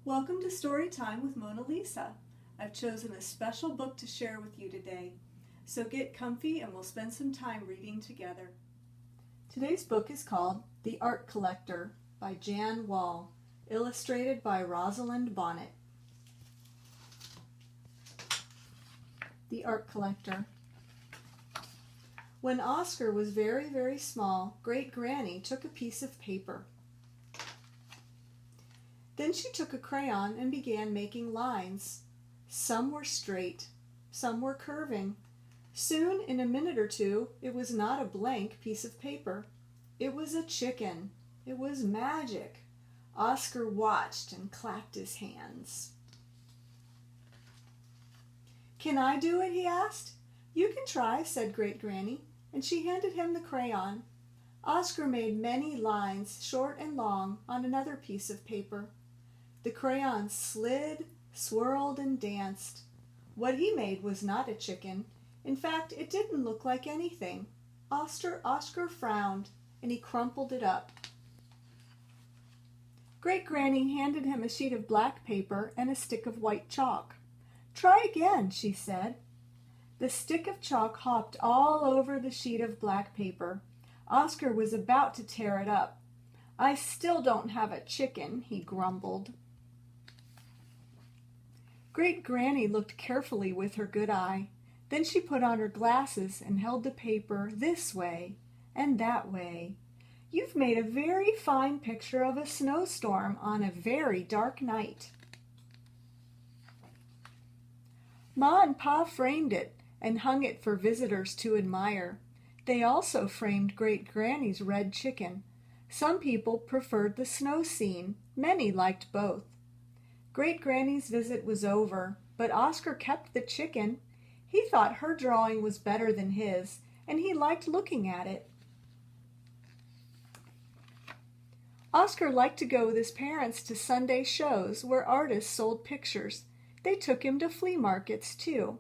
Welcome to Story Time with Mona Lisa. I've chosen a special book to share with you today, so get comfy and we'll spend some time reading together. Today's book is called The Art Collector by Jan Wall, illustrated by Rosalind Bonnet. The Art Collector. When Oscar was very, very small, Great Granny took a piece of paper. Then she took a crayon and began making lines. Some were straight, some were curving. Soon, in a minute or two, it was not a blank piece of paper. It was a chicken. It was magic. Oscar watched and clapped his hands. "Can I do it?" he asked. "You can try," said Great Granny, and she handed him the crayon. Oscar made many lines, short and long, on another piece of paper. The crayon slid, swirled, and danced. What he made was not a chicken. In fact, it didn't look like anything. Oscar frowned, and he crumpled it up. Great Granny handed him a sheet of black paper and a stick of white chalk. "Try again," she said. The stick of chalk hopped all over the sheet of black paper. Oscar was about to tear it up. "I still don't have a chicken," he grumbled. Great Granny looked carefully with her good eye. Then she put on her glasses and held the paper this way and that way. "You've made a very fine picture of a snowstorm on a very dark night." Ma and Pa framed it and hung it for visitors to admire. They also framed Great Granny's red chicken. Some people preferred the snow scene. Many liked both. Great Granny's visit was over, but Oscar kept the chicken. He thought her drawing was better than his, and he liked looking at it. Oscar liked to go with his parents to Sunday shows where artists sold pictures. They took him to flea markets, too.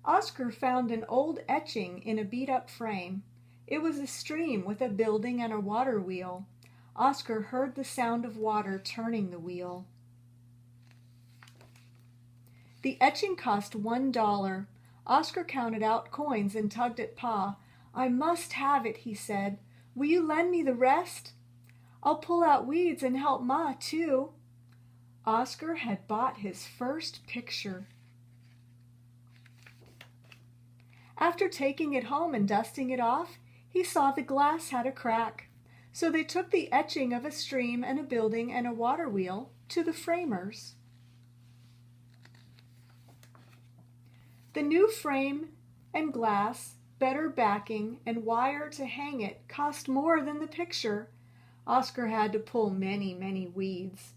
Oscar found an old etching in a beat-up frame. It was a stream with a building and a water wheel. Oscar heard the sound of water turning the wheel. The etching cost $1. Oscar counted out coins and tugged at Pa. "I must have it," he said. "Will you lend me the rest? I'll pull out weeds and help Ma, too." Oscar had bought his first picture. After taking it home and dusting it off, he saw the glass had a crack. So they took the etching of a stream and a building and a water wheel to the framers. The new frame and glass, better backing, and wire to hang it cost more than the picture. Oscar had to pull many, many weeds.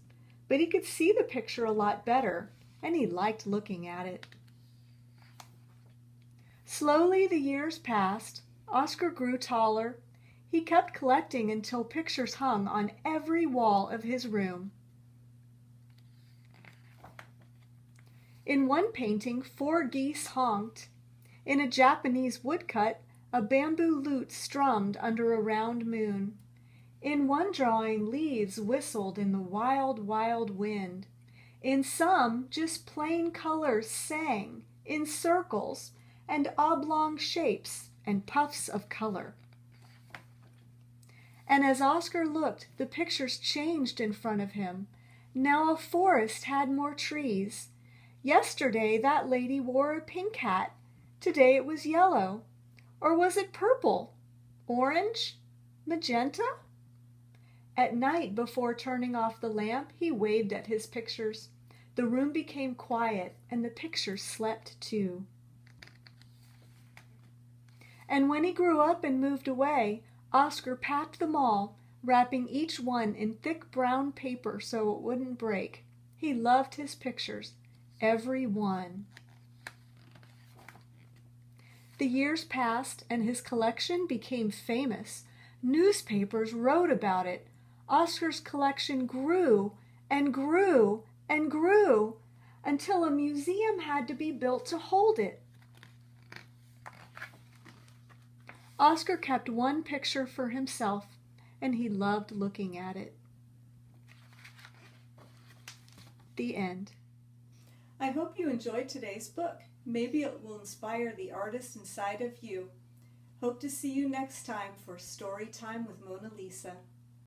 But he could see the picture a lot better, and he liked looking at it. Slowly the years passed. Oscar grew taller. He kept collecting until pictures hung on every wall of his room. In one painting, 4 geese honked. In a Japanese woodcut, a bamboo lute strummed under a round moon. In one drawing, leaves whistled in the wild, wild wind. In some, just plain colors sang, in circles, and oblong shapes, and puffs of color. And as Oscar looked, the pictures changed in front of him. Now a forest had more trees. Yesterday that lady wore a pink hat. Today it was yellow. Or was it purple? Orange? Magenta? At night, before turning off the lamp, he waved at his pictures. The room became quiet, and the pictures slept too. And when he grew up and moved away, Oscar packed them all, wrapping each one in thick brown paper so it wouldn't break. He loved his pictures. Every one. The years passed and his collection became famous. Newspapers wrote about it. Oscar's collection grew and grew and grew until a museum had to be built to hold it. Oscar kept one picture for himself, and he loved looking at it. The end. I hope you enjoyed today's book. Maybe it will inspire the artist inside of you. Hope to see you next time for Story Time with Mona Lisa.